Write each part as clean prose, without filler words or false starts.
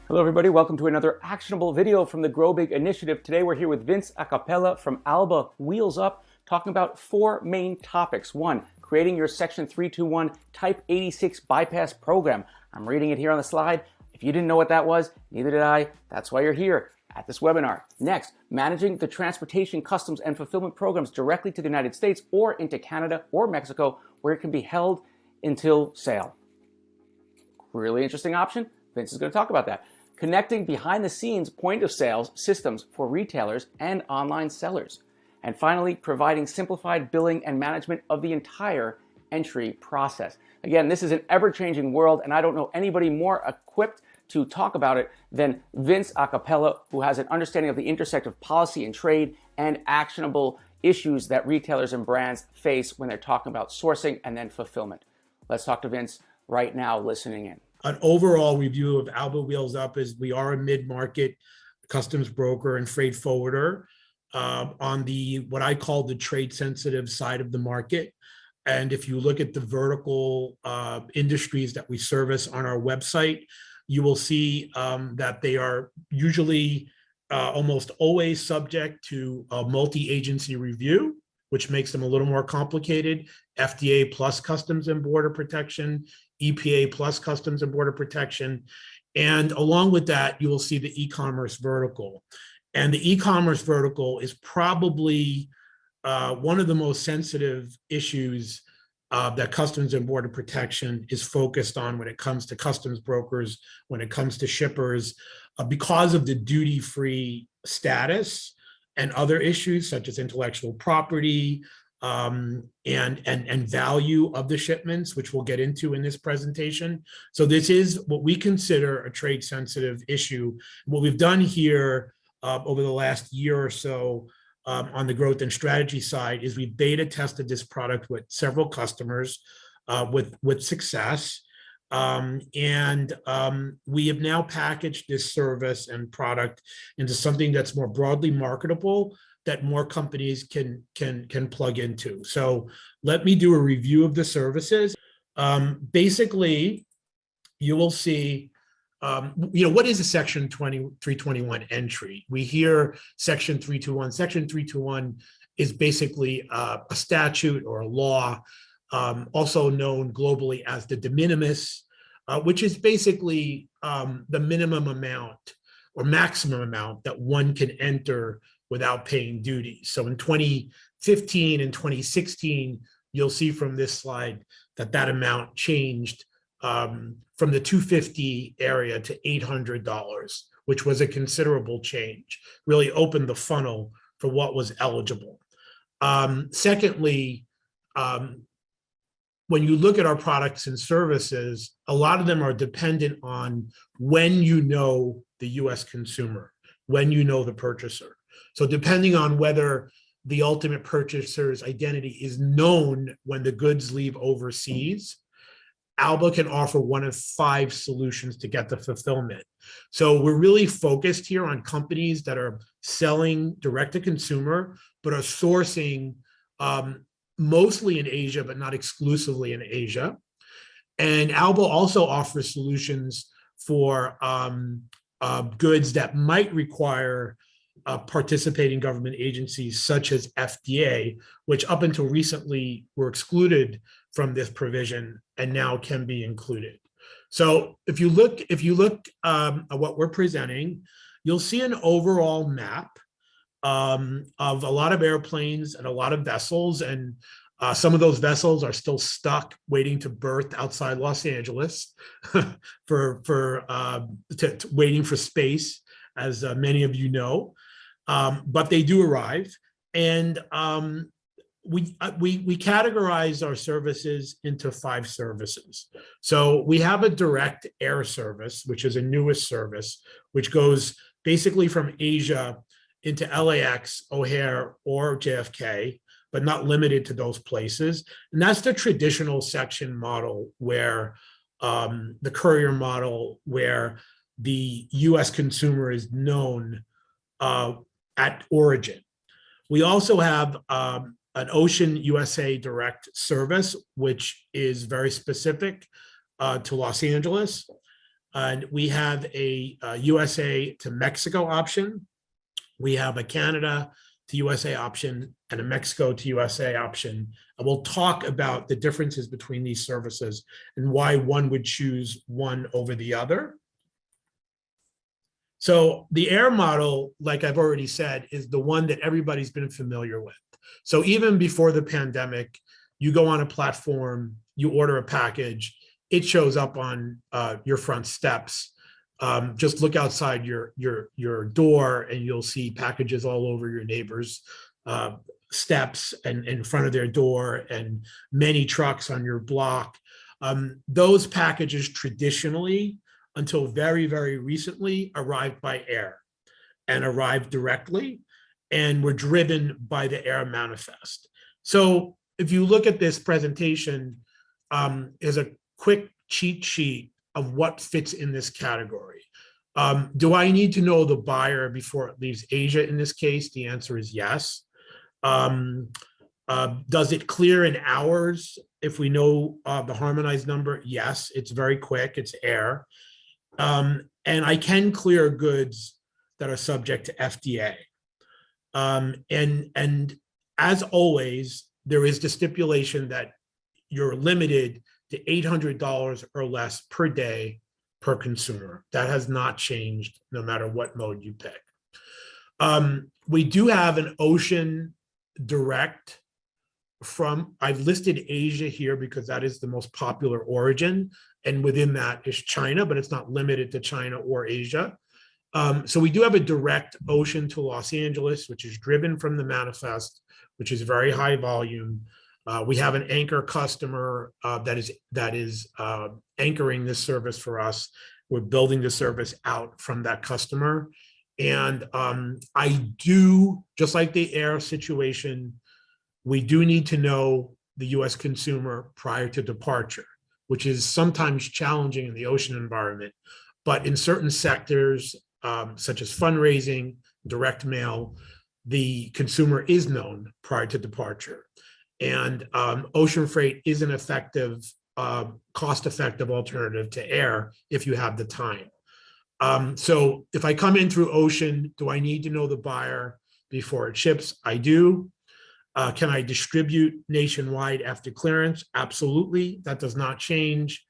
Hello everybody, welcome to another actionable video from the GrowBig Initiative. Today we're here with Vince Iacopella from Alba, Wheels Up, talking about four main topics. One, creating your Section 321 Type 86 bypass program. I'm reading it here on the slide. If you didn't know what that was, neither did I. That's why you're here at this webinar. Next, managing the transportation, customs, and fulfillment programs directly to the United States or into Canada or Mexico, where it can be held until sale. Really interesting option. Vince is going to talk about that. Connecting behind the scenes point of sales systems for retailers and online sellers. And finally, providing simplified billing and management of the entire entry process. Again, this is an ever-changing world, and I don't know anybody more equipped to talk about it than Vince Iacopella, who has an understanding of the intersect of policy and trade and actionable issues that retailers and brands face when they're talking about sourcing and then fulfillment. Let's talk to Vince right now, listening in. An overall review of Alba Wheels Up is we are a mid-market customs broker and freight forwarder on the what I call the trade-sensitive side of the market. And if you look at the vertical industries that we service on our website, you will see that they are usually almost always subject to a multi-agency review, which makes them a little more complicated. FDA plus Customs and Border Protection, EPA plus Customs and Border Protection. And along with that, you will see the e-commerce vertical. And the e-commerce vertical is probably one of the most sensitive issues that Customs and Border Protection is focused on when it comes to customs brokers, when it comes to shippers, because of the duty-free status and other issues such as intellectual property, and value of the shipments, which we'll get into in this presentation. So this is what we consider a trade sensitive issue. What we've done here over the last year or so on the growth and strategy side is we beta tested this product with several customers with success. We have now packaged this service and product into something that's more broadly marketable that more companies can plug into. So let me do a review of the services. Basically, you will see, what is a Section 321 entry? We hear Section 321. Section 321 is basically a statute or a law, also known globally as the de minimis, which is basically the minimum amount or maximum amount that one can enter without paying duties. So in 2015 and 2016, you'll see from this slide that that amount changed from the $250 area to $800, which was a considerable change, really opened the funnel for what was eligible. Secondly, when you look at our products and services, a lot of them are dependent on when you know the US consumer, when you know the purchaser. So depending on whether the ultimate purchaser's identity is known when the goods leave overseas, Alba can offer one of 5 solutions to get the fulfillment. So we're really focused here on companies that are selling direct to consumer, but are sourcing mostly in Asia, but not exclusively in Asia. And Alba also offers solutions for goods that might require participating government agencies such as FDA, which up until recently were excluded from this provision and now can be included. So if you look at what we're presenting, you'll see an overall map of a lot of airplanes and a lot of vessels, and some of those vessels are still stuck waiting to berth outside Los Angeles waiting for space, as many of you know. But they do arrive, and we categorize our services into 5 services. So we have a direct air service, which is a newest service, which goes basically from Asia into LAX, O'Hare, or JFK, but not limited to those places. And that's the traditional section model, where the courier model, where the US consumer is known at origin. We also have an Ocean USA direct service, which is very specific to Los Angeles. And we have a USA to Mexico option. We have a Canada to USA option and a Mexico to USA option. And we'll talk about the differences between these services and why one would choose one over the other. So the air model, like I've already said, is the one that everybody's been familiar with. So even before the pandemic, you go on a platform, you order a package, it shows up on your front steps. Just look outside your door and you'll see packages all over your neighbors' steps and in front of their door, and many trucks on your block. Those packages traditionally, until very, very recently, arrived by air and arrived directly and were driven by the air manifest. So if you look at this presentation, is a quick cheat sheet of what fits in this category. Do I need to know the buyer before it leaves Asia in this case? The answer is yes. Does it clear in hours if we know the harmonized number? Yes, it's very quick, it's air. And I can clear goods that are subject to FDA. And as always, there is the stipulation that you're limited to $800 or less per day per consumer. That has not changed no matter what mode you pick. We do have an ocean direct from, I've listed Asia here because that is the most popular origin. And within that is China, but it's not limited to China or Asia. So we do have a direct ocean to Los Angeles, which is driven from the manifest, which is very high volume. We have an anchor customer that is anchoring this service for us. We're building the service out from that customer. And I do, just like the air situation, we do need to know the US consumer prior to departure, which is sometimes challenging in the ocean environment. But in certain sectors, such as fundraising, direct mail, the consumer is known prior to departure. And ocean freight is an effective, cost-effective alternative to air if you have the time. So if I come in through ocean, do I need to know the buyer before it ships? I do. Can I distribute nationwide after clearance? Absolutely. That does not change.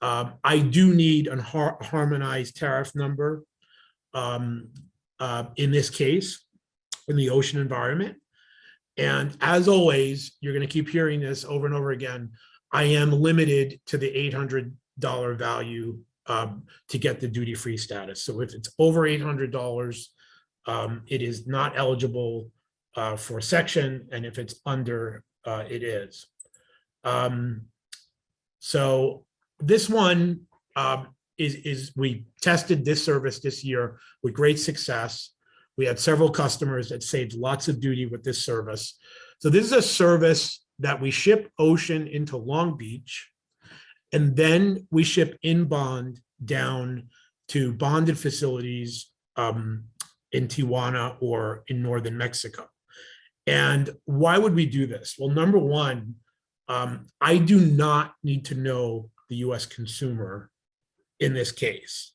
I do need a harmonized tariff number in this case, in the ocean environment. And as always, you're going to keep hearing this over and over again. I am limited to the $800 value to get the duty-free status. So if it's over $800, it is not eligible for section, and if it's under, it is. So this one is we tested this service this year with great success. We had several customers that saved lots of duty with this service. So this is a service that we ship ocean into Long Beach, and then we ship in bond down to bonded facilities in Tijuana or in northern Mexico. And why would we do this? Well, number one, I do not need to know the US consumer in this case.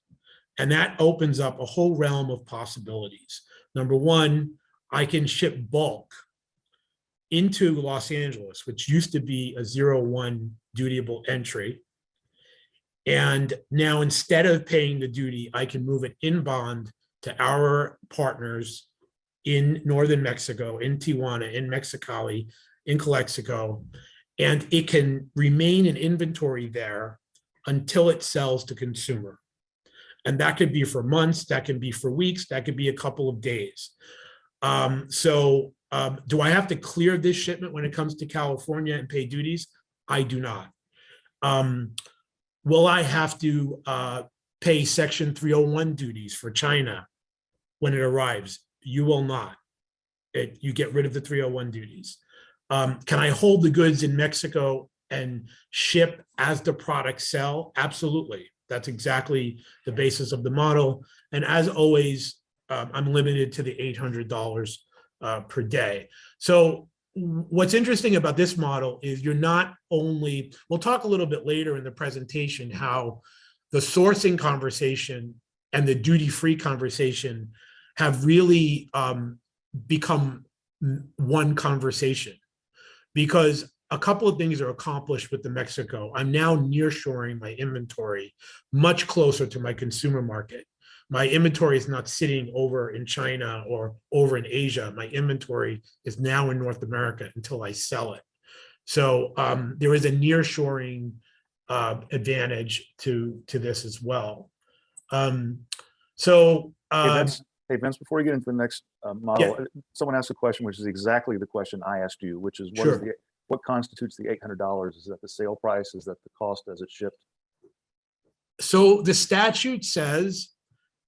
And that opens up a whole realm of possibilities. Number one, I can ship bulk into Los Angeles, which used to be a 0-1 dutiable entry. And now instead of paying the duty, I can move it in bond to our partners in northern Mexico, in Tijuana, in Mexicali, in Calexico, and it can remain in inventory there until it sells to consumer. And that could be for months, that can be for weeks, that could be a couple of days. Do I have to clear this shipment when it comes to California and pay duties? I do not. Will I have to pay Section 301 duties for China when it arrives? You will not. You get rid of the 301 duties. Can I hold the goods in Mexico and ship as the products sell? Absolutely. That's exactly the basis of the model. And as always, I'm limited to the $800 per day. So what's interesting about this model is you're not only, we'll talk a little bit later in the presentation how the sourcing conversation and the duty-free conversation have really become one conversation, because a couple of things are accomplished with the Mexico. I'm now nearshoring my inventory much closer to my consumer market. My inventory is not sitting over in China or over in Asia. My inventory is now in North America until I sell it. So there is a nearshoring advantage to this as well. Hey, Vince, before you get into the next model, someone asked a question, which is exactly the question I asked you, which is what constitutes the $800? Is that the sale price? Is that the cost as it's shipped? So the statute says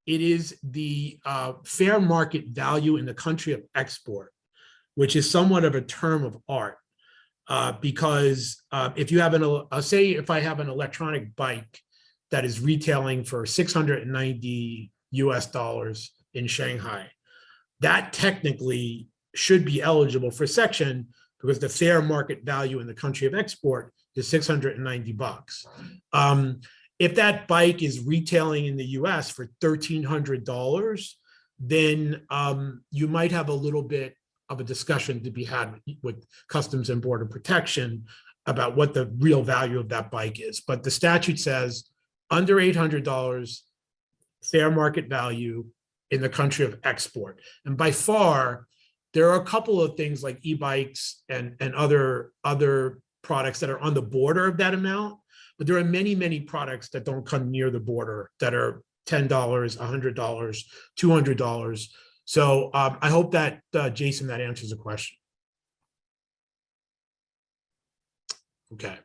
it is the fair market value in the country of export, which is somewhat of a term of art. Because if you have say if I have an electronic bike that is retailing for $690 US in Shanghai, that technically should be eligible for section, because the fair market value in the country of export is $690. If that bike is retailing in the US for $1,300, then you might have a little bit of a discussion to be had with Customs and Border Protection about what the real value of that bike is. But the statute says under $800, fair market value in the country of export. And by far, there are a couple of things like e-bikes and other products that are on the border of that amount, but there are many, many products that don't come near the border that are $10, $100, $200. So I hope that, Jason, that answers the question. Okay.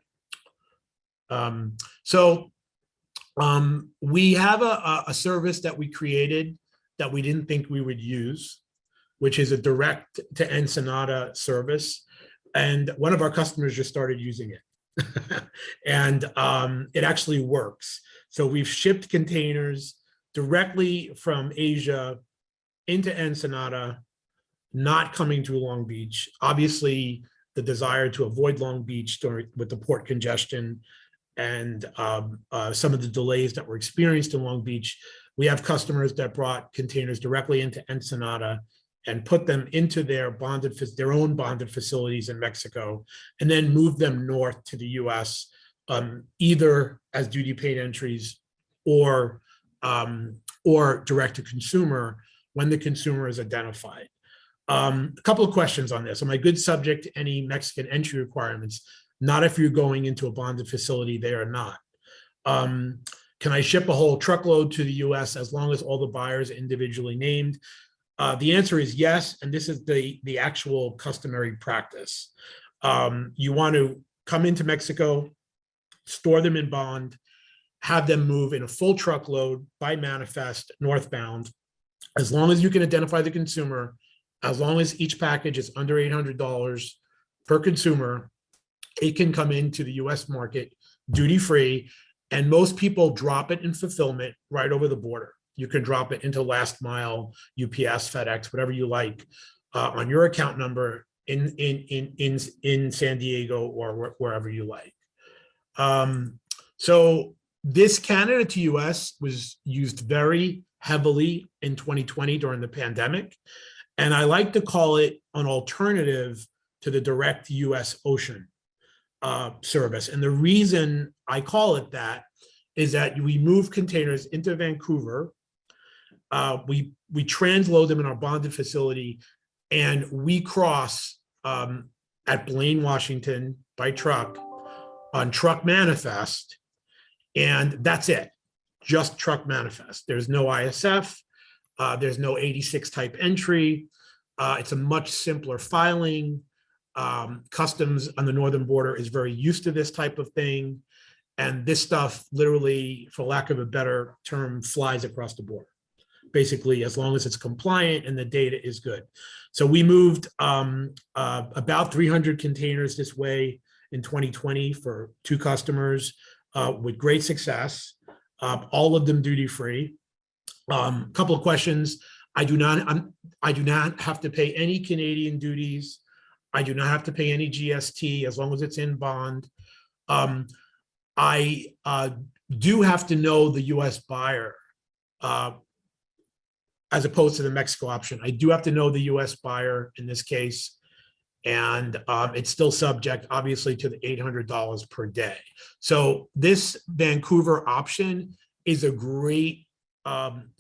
We have a service that we created that we didn't think we would use, which is a direct to Ensenada service. And one of our customers just started using it. And it actually works. So we've shipped containers directly from Asia into Ensenada, not coming to Long Beach. Obviously, the desire to avoid Long Beach with the port congestion and some of the delays that were experienced in Long Beach. We have customers that brought containers directly into Ensenada and put them into their own bonded facilities in Mexico, and then moved them north to the US, either as duty paid entries or direct to consumer when the consumer is identified. A couple of questions on this. Am I good subject to any Mexican entry requirements? Not if you're going into a bonded facility, they are not. Can I ship a whole truckload to the US as long as all the buyers are individually named? The answer is yes, and this is the actual customary practice. You want to come into Mexico, store them in bond, have them move in a full truckload by manifest northbound. As long as you can identify the consumer, as long as each package is under $800 per consumer, it can come into the US market duty-free, and most people drop it in fulfillment right over the border. You can drop it into last mile, UPS, FedEx, whatever you like, on your account number in San Diego or wherever you like. So this Canada to US was used very heavily in 2020 during the pandemic. And I like to call it an alternative to the direct US ocean service. And the reason I call it that is that we move containers into Vancouver, we transload them in our bonded facility, and we cross at Blaine, Washington by truck on truck manifest, and that's it, just truck manifest. There's no ISF, there's no 86 type entry. It's a much simpler filing. Customs on the northern border is very used to this type of thing. And this stuff literally, for lack of a better term, flies across the border. Basically, as long as it's compliant and the data is good. So we moved about 300 containers this way in 2020 for 2 customers with great success, all of them duty-free. Couple of questions. I do not have to pay any Canadian duties. I do not have to pay any GST as long as it's in bond. I do have to know the US buyer as opposed to the Mexico option. I do have to know the US buyer in this case. And it's still subject, obviously, to the $800 per day. So this Vancouver option is a great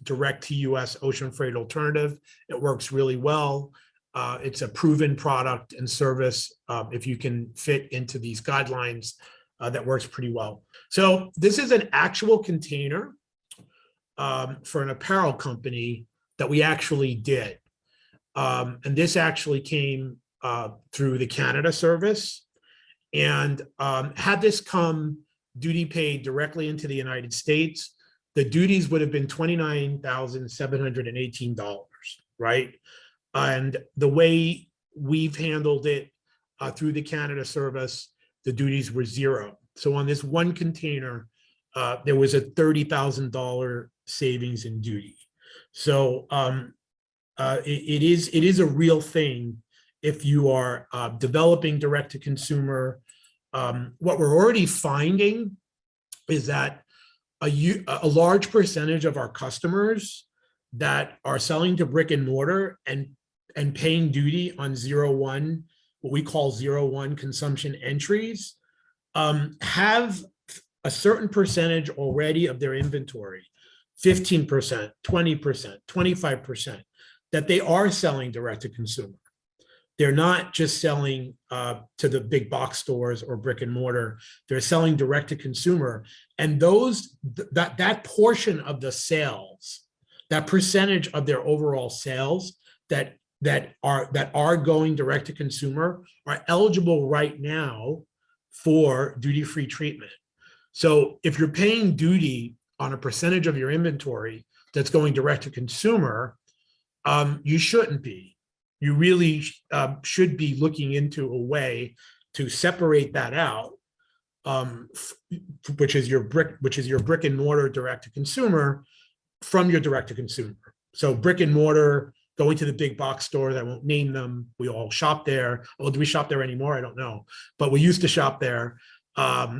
direct to US ocean freight alternative. It works really well. It's a proven product and service. If you can fit into these guidelines, that works pretty well. So this is an actual container for an apparel company that we actually did. And this actually came through the Canada service. And had this come duty paid directly into the United States, the duties would have been $29,718, right? And the way we've handled it through the Canada service, the duties were zero. So on this one container, there was a $30,000 savings in duty. So it is a real thing if you are developing direct to consumer. What we're already finding is that a large percentage of our customers that are selling to brick and mortar and paying duty on 01, what we call 01 consumption entries, have a certain percentage already of their inventory, 15%, 20%, 25%, that they are selling direct to consumer. They're not just selling to the big box stores or brick and mortar. They're selling direct to consumer. And that portion of the sales, that percentage of their overall sales that are going direct to consumer are eligible right now for duty-free treatment. So if you're paying duty on a percentage of your inventory that's going direct to consumer, you shouldn't be. You really should be looking into a way to separate that out, which is your brick and mortar direct to consumer from your direct to consumer. So brick and mortar, going to the big box store, I won't name them. We all shop there. Oh, do we shop there anymore? I don't know, but we used to shop there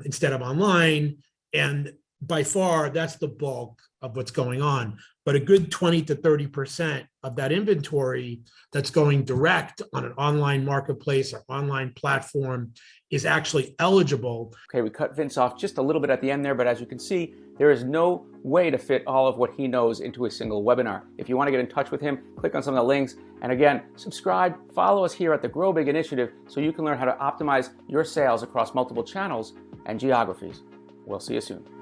instead of online. And by far, that's the bulk of what's going on. But a good 20 to 30% of that inventory that's going direct on an online marketplace or online platform is actually eligible. Okay, we cut Vince off just a little bit at the end there, but as you can see, there is no way to fit all of what he knows into a single webinar. If you want to get in touch with him, click on some of the links. And again, subscribe, follow us here at the GrowBig Initiative so you can learn how to optimize your sales across multiple channels and geographies. We'll see you soon.